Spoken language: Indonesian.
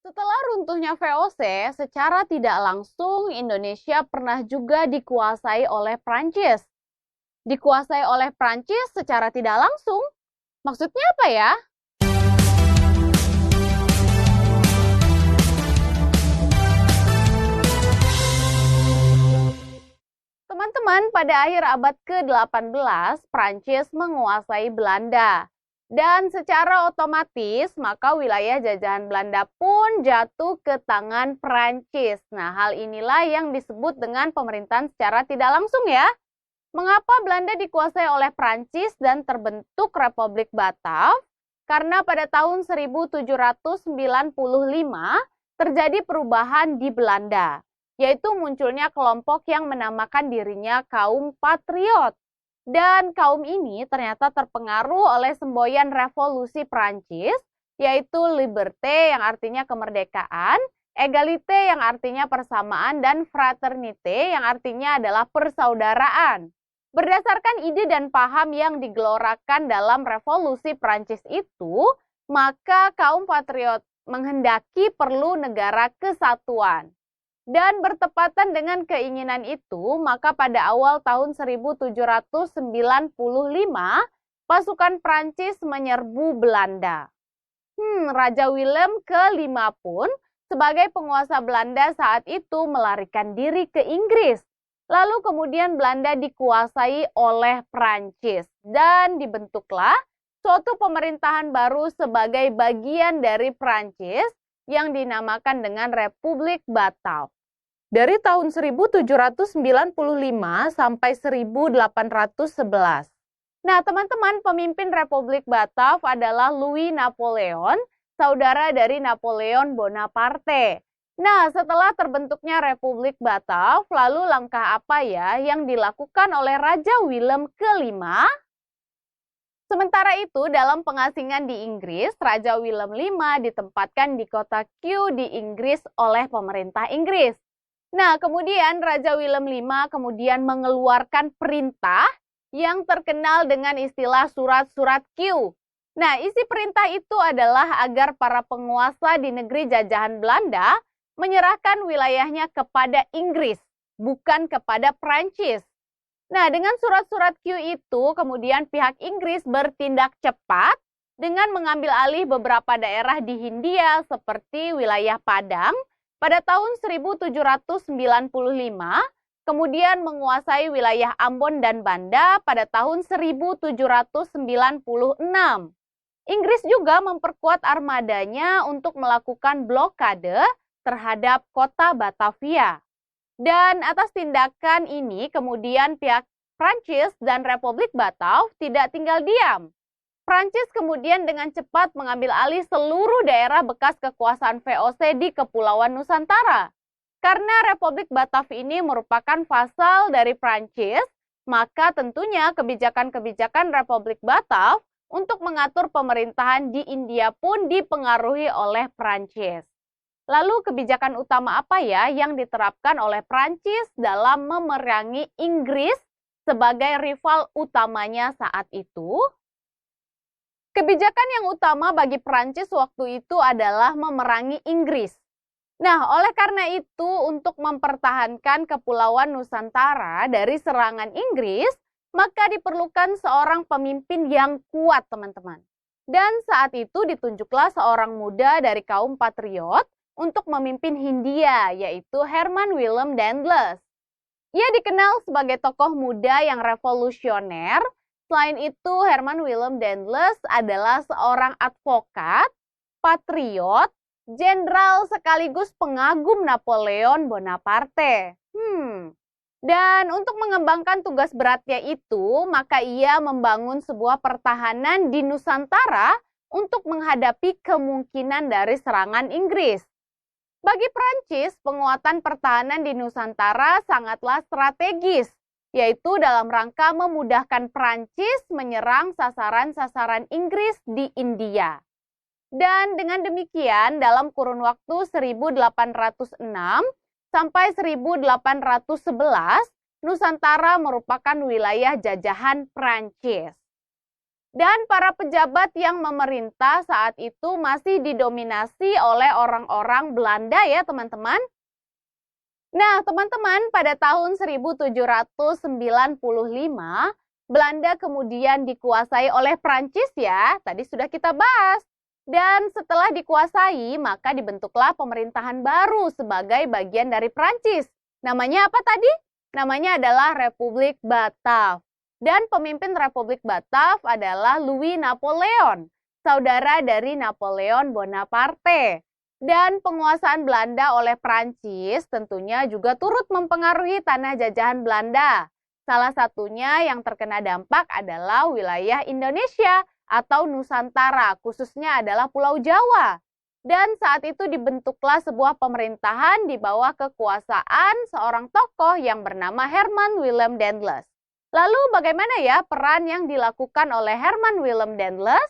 Setelah runtuhnya VOC, secara tidak langsung Indonesia pernah juga dikuasai oleh Prancis. Dikuasai oleh Prancis secara tidak langsung. Maksudnya apa ya? Teman-teman, pada akhir abad ke-18, Prancis menguasai Belanda. Dan secara otomatis, maka wilayah jajahan Belanda pun jatuh ke tangan Prancis. Nah, hal inilah yang disebut dengan pemerintahan secara tidak langsung ya. Mengapa Belanda dikuasai oleh Prancis dan terbentuk Republik Batav? Karena pada tahun 1795 terjadi perubahan di Belanda, yaitu munculnya kelompok yang menamakan dirinya kaum patriot. Dan kaum ini ternyata terpengaruh oleh semboyan revolusi Prancis, yaitu liberté yang artinya kemerdekaan, égalité yang artinya persamaan, dan fraternité yang artinya adalah persaudaraan. Berdasarkan ide dan paham yang digelorakan dalam revolusi Prancis itu, maka kaum patriot menghendaki perlu negara kesatuan. Dan bertepatan dengan keinginan itu, maka pada awal tahun 1795, pasukan Prancis menyerbu Belanda. Raja Willem ke-5 pun sebagai penguasa Belanda saat itu melarikan diri ke Inggris. Lalu kemudian Belanda dikuasai oleh Prancis dan dibentuklah suatu pemerintahan baru sebagai bagian dari Prancis yang dinamakan dengan Republik Batav. Dari tahun 1795 sampai 1811. Nah, teman-teman, pemimpin Republik Batav adalah Louis Napoleon, saudara dari Napoleon Bonaparte. Nah, setelah terbentuknya Republik Batav, lalu langkah apa ya yang dilakukan oleh Raja Willem ke-5? Sementara itu, dalam pengasingan di Inggris, Raja Willem V ditempatkan di kota Kew di Inggris oleh pemerintah Inggris. Nah, kemudian Raja Willem V kemudian mengeluarkan perintah yang terkenal dengan istilah surat-surat Kew. Nah, isi perintah itu adalah agar para penguasa di negeri jajahan Belanda menyerahkan wilayahnya kepada Inggris, bukan kepada Prancis. Nah, dengan surat-surat Q itu, kemudian pihak Inggris bertindak cepat dengan mengambil alih beberapa daerah di Hindia seperti wilayah Padang pada tahun 1795, kemudian menguasai wilayah Ambon dan Banda pada tahun 1796. Inggris juga memperkuat armadanya untuk melakukan blokade terhadap kota Batavia. Dan atas tindakan ini kemudian pihak Prancis dan Republik Batav tidak tinggal diam. Prancis kemudian dengan cepat mengambil alih seluruh daerah bekas kekuasaan VOC di Kepulauan Nusantara. Karena Republik Batav ini merupakan vasal dari Prancis, maka tentunya kebijakan-kebijakan Republik Batav untuk mengatur pemerintahan di India pun dipengaruhi oleh Prancis. Lalu kebijakan utama apa ya yang diterapkan oleh Prancis dalam memerangi Inggris sebagai rival utamanya saat itu? Kebijakan yang utama bagi Prancis waktu itu adalah memerangi Inggris. Nah, oleh karena itu untuk mempertahankan Kepulauan Nusantara dari serangan Inggris, maka diperlukan seorang pemimpin yang kuat, teman-teman. Dan saat itu ditunjuklah seorang muda dari kaum patriot untuk memimpin Hindia, yaitu Herman Willem Daendels. Ia dikenal sebagai tokoh muda yang revolusioner. Selain itu, Herman Willem Daendels adalah seorang advokat, patriot, jenderal sekaligus pengagum Napoleon Bonaparte. Dan untuk mengembangkan tugas beratnya itu, maka ia membangun sebuah pertahanan di Nusantara untuk menghadapi kemungkinan dari serangan Inggris. Bagi Prancis, penguatan pertahanan di Nusantara sangatlah strategis, yaitu dalam rangka memudahkan Prancis menyerang sasaran-sasaran Inggris di India. Dan dengan demikian, dalam kurun waktu 1806 sampai 1811, Nusantara merupakan wilayah jajahan Prancis. Dan para pejabat yang memerintah saat itu masih didominasi oleh orang-orang Belanda ya teman-teman. Nah teman-teman, pada tahun 1795, Belanda kemudian dikuasai oleh Prancis ya, tadi sudah kita bahas. Dan setelah dikuasai, maka dibentuklah pemerintahan baru sebagai bagian dari Prancis. Namanya apa tadi? Namanya adalah Republik Batav. Dan pemimpin Republik Batav adalah Louis Napoleon, saudara dari Napoleon Bonaparte. Dan penguasaan Belanda oleh Prancis tentunya juga turut mempengaruhi tanah jajahan Belanda. Salah satunya yang terkena dampak adalah wilayah Indonesia atau Nusantara, khususnya adalah Pulau Jawa. Dan saat itu dibentuklah sebuah pemerintahan di bawah kekuasaan seorang tokoh yang bernama Herman Willem Daendels. Lalu bagaimana ya peran yang dilakukan oleh Herman Willem Daendels?